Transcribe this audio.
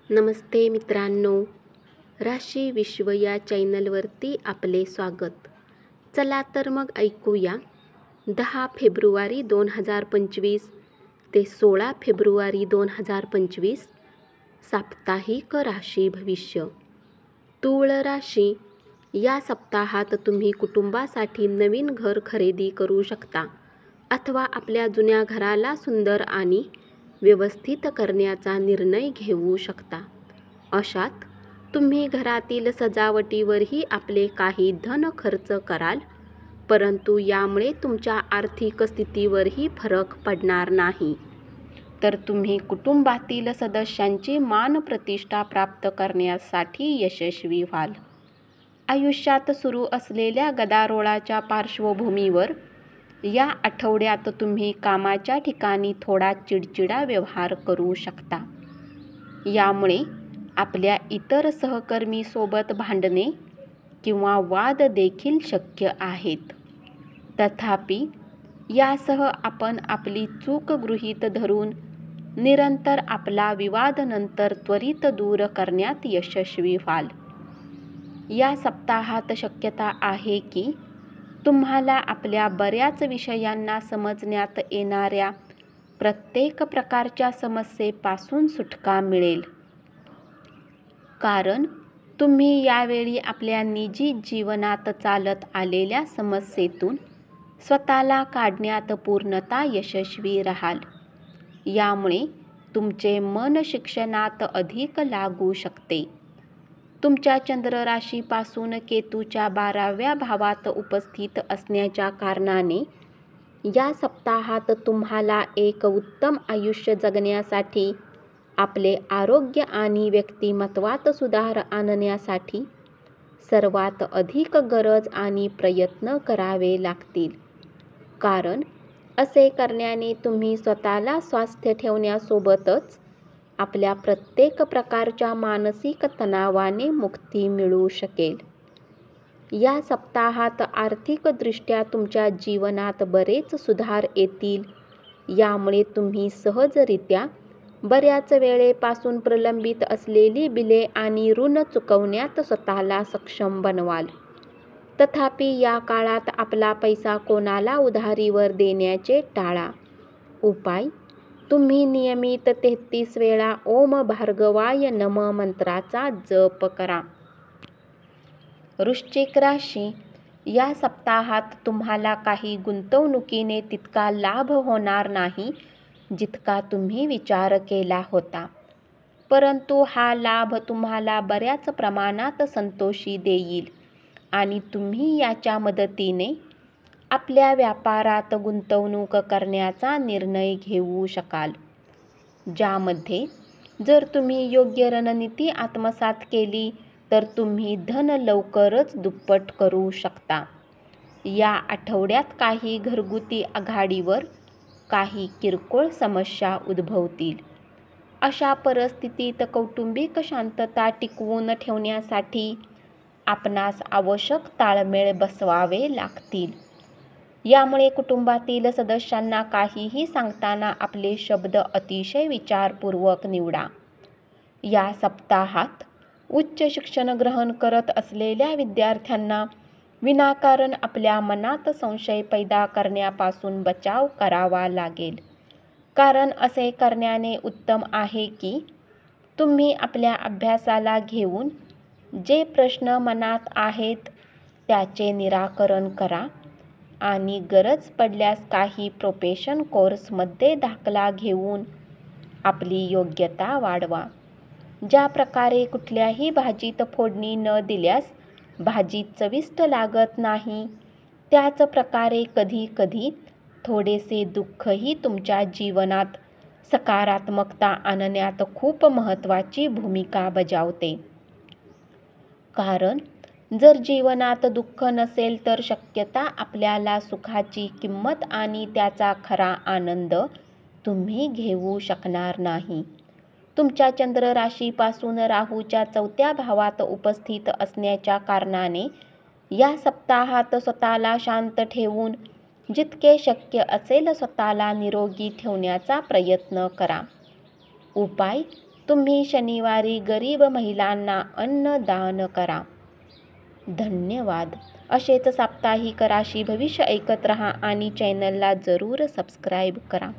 नमस्ते मित्रांनो, राशी विश्व या चॅनलवरती आपले स्वागत. चला तर मग ऐकूया 10 फेब्रुवारी 2025 ते 16 फेब्रुवारी 2025 साप्ताहिक राशी भविष्य. तूळ राशी. या सप्ताहात तुम्ही कुटुंबासाठी नवीन घर खरेदी करू शकता अथवा आपल्या जुन्या घराला सुंदर आणि व्यवस्थित करण्याचा निर्णय घेऊ शकता. अशात तुम्ही घरातील सजावटीवरही आपले काही धन खर्च कराल, परंतु यामुळे तुमच्या आर्थिक स्थितीवरही फरक पडणार नाही. तर तुम्ही कुटुंबातील सदस्यांची मानप्रतिष्ठा प्राप्त करण्यासाठी यशस्वी व्हाल. आयुष्यात सुरू असलेल्या गदारोळाच्या पार्श्वभूमीवर या आठवड्यात तुम्ही कामाच्या ठिकाणी थोडा चिडचिडा व्यवहार करू शकता. यामुळे आपल्या इतर सहकर्मीसोबत भांडणे किंवा वाद देखील शक्य आहेत. तथापि यासह आपण आपली चूक गृहीत धरून निरंतर आपला विवाद नंतर त्वरित दूर करण्यात यशस्वी व्हाल. या सप्ताहात शक्यता आहे की तुम्हाला आपल्या बऱ्याच विषयांना समजण्यात येणाऱ्या प्रत्येक प्रकारच्या समस्येपासून सुटका मिळेल. कारण तुम्ही यावेळी आपल्या निजी जीवनात चालत आलेल्या समस्येतून स्वतःला काढण्यात पूर्णतः यशस्वी राहाल. यामुळे तुमचे मन शिक्षणात अधिक लागू शकते. तुमच्या चंद्र राशीपासून केतूच्या 12व्या भावात उपस्थित असण्याच्या कारणाने या सप्ताहात तुम्हाला एक उत्तम आयुष्य जगण्यासाठी आपले आरोग्य आणि व्यक्तिमत्वात सुधार आणण्यासाठी सर्वात अधिक गरज आणि प्रयत्न करावे लागतील. कारण असे करण्याने तुम्ही स्वतःला स्वस्थ ठेवण्यासोबतच आपल्या प्रत्येक प्रकारच्या मानसिक तणावाने मुक्ती मिळू शकेल. या सप्ताहात आर्थिकदृष्ट्या तुमच्या जीवनात बरेच सुधार येतील. यामुळे तुम्ही सहजरित्या बऱ्याच वेळेपासून प्रलंबित असलेली बिले आणि ऋण चुकवण्यात स्वतःला सक्षम बनवाल. तथापि या काळात आपला पैसा कोणाला उधारीवर देण्याचे टाळा. उपाय: तुम्ही नियमित 33 वेळा ओम भार्गवाय नमः मंत्राचा जप करा. वृश्चिक राशी. या सप्ताहात तुम्हाला काही गुंतवणुकीने तितका लाभ होणार नाही जितका तुम्ही विचार केला होता, परंतु हा लाभ तुम्हाला बऱ्याच प्रमाणात संतोषी देईल आणि तुम्ही याच्या मदतीने आपल्या व्यापारात गुंतवणूक करण्याचा निर्णय घेऊ शकाल, ज्यामध्ये जर तुम्ही योग्य रणनीती आत्मसात केली तर तुम्ही धन लवकरच दुप्पट करू शकता. या आठवड्यात काही घरगुती आघाडीवर काही किरकोळ समस्या उद्भवतील. अशा परिस्थितीत कौटुंबिक शांतता टिकवून ठेवण्यासाठी आपणास आवश्यक ताळमेळ बसवावे लागतील. यामुळे कुटुंबातील सदस्यांना काहीही सांगताना आपले शब्द अतिशय विचारपूर्वक निवडा. या सप्ताहात उच्च शिक्षण ग्रहण करत असलेल्या विद्यार्थ्यांना विनाकारण आपल्या मनात संशय पैदा करण्यापासून बचाव करावा लागेल. कारण असे करण्याने उत्तम आहे की तुम्ही आपल्या अभ्यासाला घेऊन जे प्रश्न मनात आहेत त्याचे निराकरण करा आणि गरज पडल्यास काही प्रोफेशन कोर्समध्ये दाखला घेऊन आपली योग्यता वाढवा. ज्या प्रकारे कुठल्याही भाजीत फोडणी न दिल्यास भाजी चविष्ट लागत नाही, त्याच प्रकारे कधी कधी थोडेसे दुःखही तुमच्या जीवनात सकारात्मकता आणण्यात खूप महत्त्वाची भूमिका बजावते. कारण जर जीवनात दुःख नसेल तर शक्यता आपल्याला सुखाची किंमत आणि त्याचा खरा आनंद तुम्ही घेऊ शकणार नाही. तुमच्या चंद्र राशीपासून राहूच्या 4थ्या भावात उपस्थित असण्याच्या कारणाने या सप्ताहात स्वतःला शांत ठेवून जितके शक्य असेल स्वतःला निरोगी ठेवण्याचा प्रयत्न करा. उपाय: तुम्ही शनिवारी गरीब महिलांना अन्नदान करा. धन्यवाद. असेच साप्ताहिक राशी भविष्य ऐकत रहा आणि चॅनलला जरूर सबस्क्राईब करा.